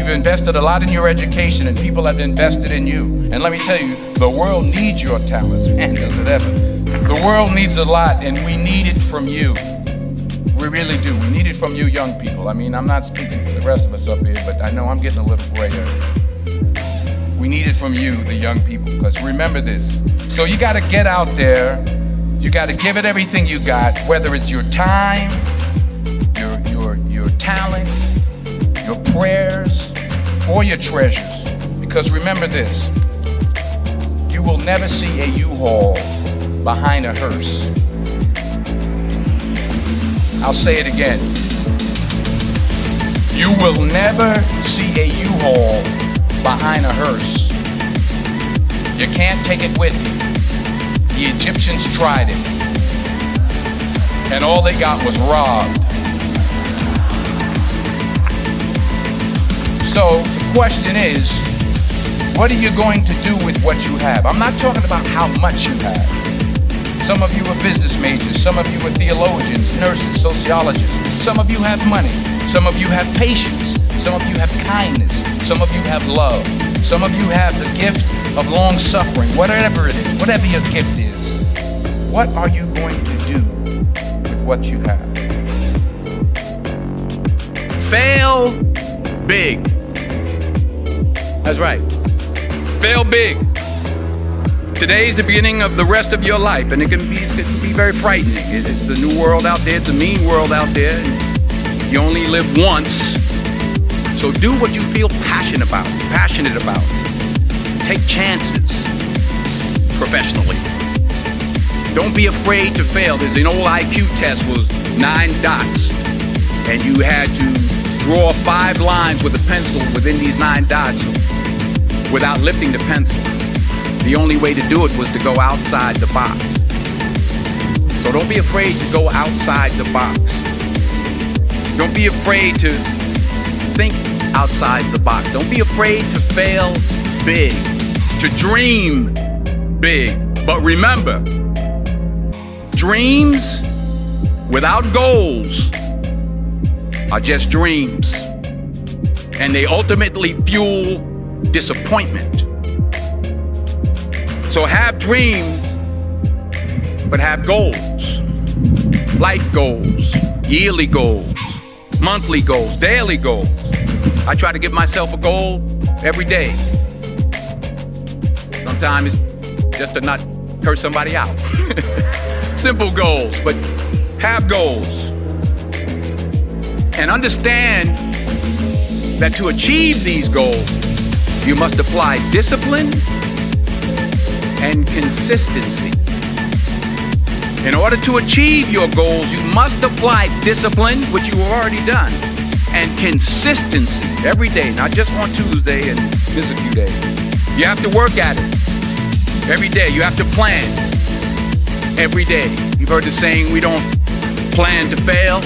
You've invested a lot in your education, and people have invested in you. And let me tell you, the world needs your talents. Man, does it ever. The world needs a lot, and we need it from you. We really do. We need it from you young people. I mean, I'm not speaking for the rest of us up here, but I know I'm getting a little gray area. We need it from you, the young people, because remember this. So you got to get out there. You got to give it everything you got, whether it's your time, your talent, your prayers, or your treasures. Because remember this, you will never see a U-Haul behind a hearse. I'll say it again. You will never see a U-Haul behind a hearse. You can't take it with you. The Egyptians tried it, and all they got was robbed. So the question is, what are you going to do with what you have? I'm not talking about how much you have. Some of you are business majors, some of you are theologians, nurses, sociologists. Some of you have money, some of you have patience, some of you have kindness, some of you have love, some of you have the gift of long suffering, whatever it is, whatever your gift is. What are you going to do with what you have? Fail big. That's right. Fail big. Today's the beginning of the rest of your life, and it can be very frightening. It's the new world out there. It's a mean world out there. You only live once. So do what you feel passionate about. Take chances professionally. Don't be afraid to fail. There's an old IQ test was 9 dots, and you had to draw 5 lines with a pencil within these 9 dots without lifting the pencil. The only way to do it was to go outside the box. So don't be afraid to go outside the box. Don't be afraid to think outside the box. Don't be afraid to fail big, to dream big. But remember, dreams without goals are just dreams, and they ultimately fuel disappointment. So have dreams, but have goals. Life goals, yearly goals, monthly goals, daily goals. I try to give myself a goal every day. Sometimes it's just to not curse somebody out. Simple goals, but have goals. And understand that to achieve these goals, you must apply discipline and consistency. In order to achieve your goals, you must apply discipline, which you have already done, and consistency every day, not just on Tuesday and miss a few days. You have to work at it every day. You have to plan every day. You've heard the saying, we don't plan to fail,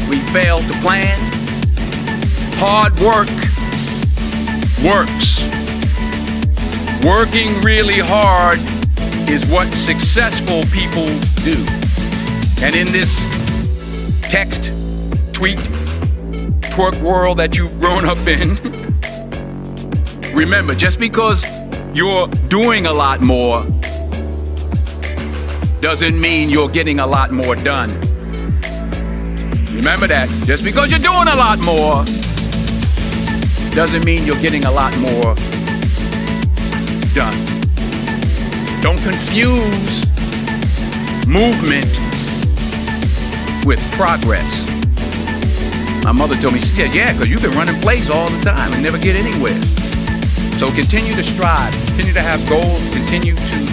we fail to plan. Hard work works. Working really hard is what successful people do. And in this text, tweet, twerk world that you've grown up in, remember, just because you're doing a lot more doesn't mean you're getting a lot more done. Remember that. Just because you're doing a lot more doesn't mean you're getting a lot more done. Don't confuse movement with progress. My mother told me, she said, yeah, because you've been running plays all the time and never get anywhere. So continue to strive, continue to have goals, continue to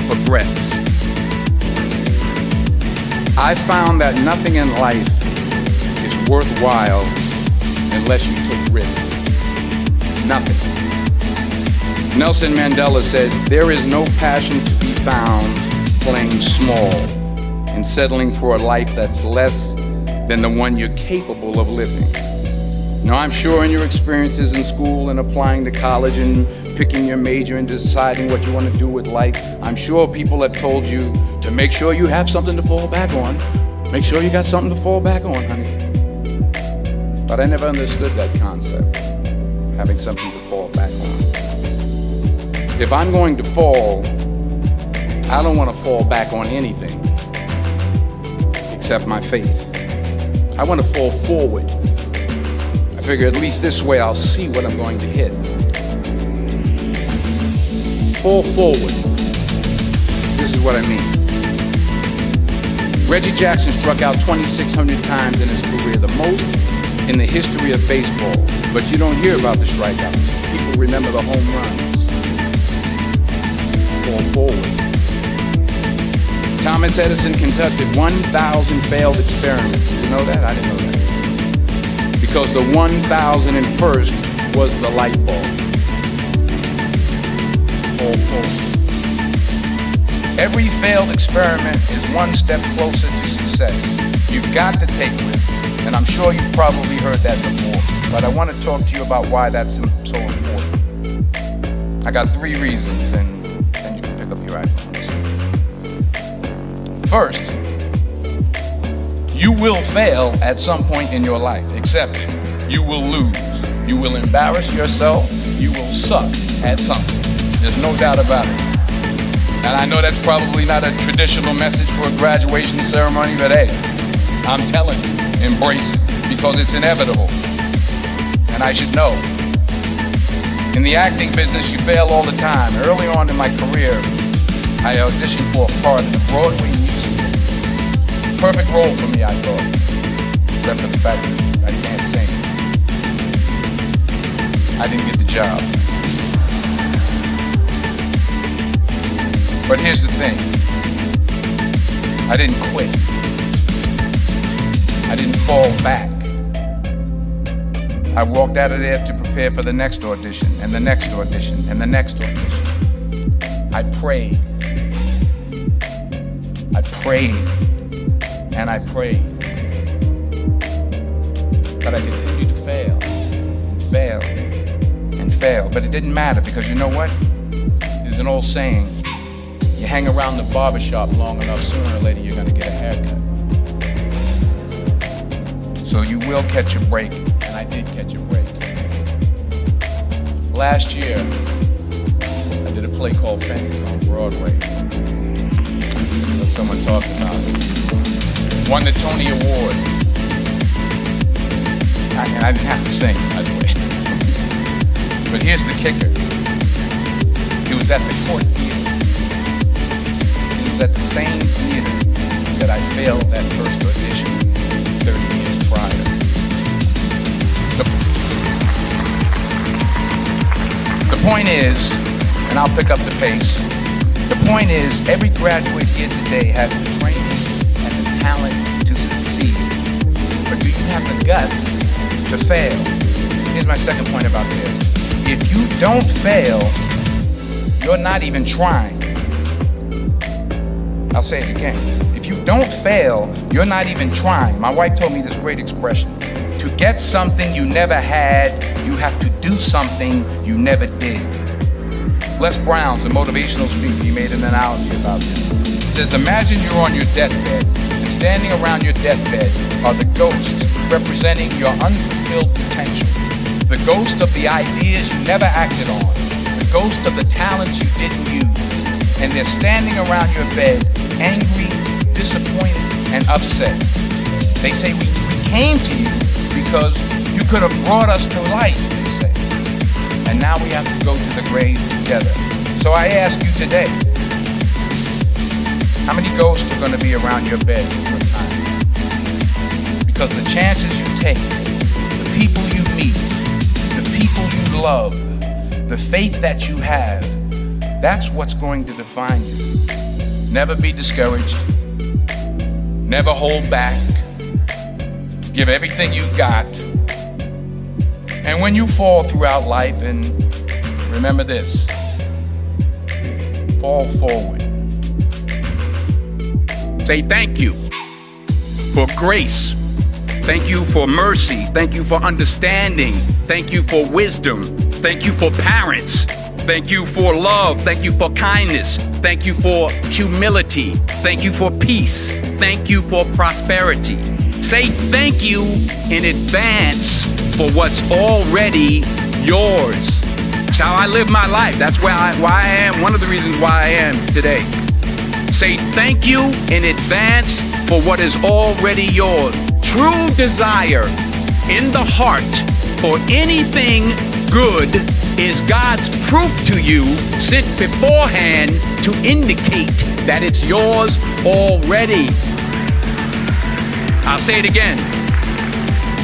progress. I found that nothing in life is worthwhile unless you take risks. Nothing. Nelson Mandela said, there is no passion to be found playing small and settling for a life that's less than the one you're capable of living. Now, I'm sure in your experiences in school and applying to college and picking your major and deciding what you want to do with life, I'm sure people have told you to make sure you have something to fall back on. Make sure you got something to fall back on, honey. But I never understood that concept. having something to fall back on. If I'm going to fall, I don't want to fall back on anything except my faith. I want to fall forward. I figure at least this way I'll see what I'm going to hit. Fall forward. This is what I mean. Reggie Jackson struck out 2,600 times in his career, the most in the history of baseball. But you don't hear about the strikeouts. People remember the home runs. Fall forward. Thomas Edison conducted 1,000 failed experiments. Did you know that? I didn't know that. Because the 1,001st was the light bulb. Fall forward. Every failed experiment is one step closer to success. You've got to take risks, and I'm sure you've probably heard that before, but I want to talk to you about why that's so important. I got 3 reasons, and then you can pick up your iPhones. First, you will fail at some point in your life. Accept it. You will lose. You will embarrass yourself. You will suck at something. There's no doubt about it. And I know that's probably not a traditional message for a graduation ceremony, but hey, I'm telling you, embrace it, because it's inevitable. And I should know. In the acting business, you fail all the time. Early on in my career, I auditioned for a part in a Broadway musical. Perfect role for me, I thought, except for the fact that I can't sing. I didn't get the job. But here's the thing. I didn't quit. I didn't fall back. I walked out of there to prepare for the next audition, and the next audition, and the next audition. I prayed. I prayed. And I prayed. But I continued to fail. And fail. And fail. But it didn't matter, because you know what? There's an old saying. You hang around the barbershop long enough, sooner or later you're going to get a haircut. So you will catch a break, and I did catch a break. Last year, I did a play called Fences on Broadway. So someone talked about it. Won the Tony Award. And I didn't have to sing, by the way. But here's the kicker. It was at the Court Theater. At the same theater that I failed that first audition 30 years prior. The point is, and I'll pick up the pace, the point is every graduate here today has the training and the talent to succeed. But do you have the guts to fail? Here's my second point about failure. If you don't fail, you're not even trying. I'll say it again. If you don't fail, you're not even trying. My wife told me this great expression. To get something you never had, you have to do something you never did. Les Brown's a motivational speaker. He made an analogy about this. He says, imagine you're on your deathbed, and standing around your deathbed are the ghosts representing your unfulfilled potential. The ghost of the ideas you never acted on. The ghost of the talents you didn't use. And they're standing around your bed, angry, disappointed, and upset. They say, we came to you because you could have brought us to life, they say. And now we have to go to the grave together. So I ask you today, how many ghosts are going to be around your bed at one time? Because the chances you take, the people you meet, the people you love, the faith that you have, that's what's going to define you. Never be discouraged. Never hold back. Give everything you got. And when you fall throughout life, and remember this, fall forward. Say thank you for grace. Thank you for mercy. Thank you for understanding. Thank you for wisdom. Thank you for parents. Thank you for love. Thank you for kindness. Thank you for humility. Thank you for peace. Thank you for prosperity. Say thank you in advance for what's already yours. It's how I live my life. That's why I am, one of the reasons why I am today. Say thank you in advance for what is already yours. True desire in the heart for anything good is God's proof to you, sent beforehand to indicate that it's yours already. I'll say it again.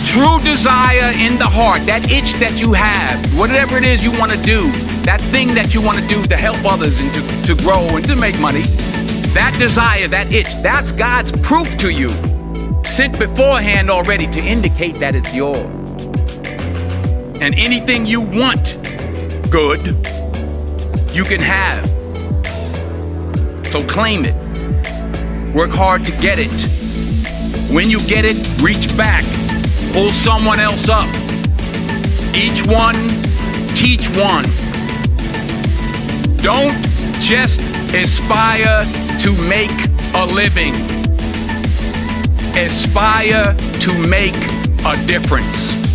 True desire in the heart, that itch that you have, whatever it is you want to do, that thing that you want to do to help others and to grow and to make money, that desire, that itch, that's God's proof to you, sent beforehand already to indicate that it's yours. And anything you want good, you can have. So claim it. Work hard to get it. When you get it, reach back. Pull someone else up. Each one, teach one. Don't just aspire to make a living. Aspire to make a difference.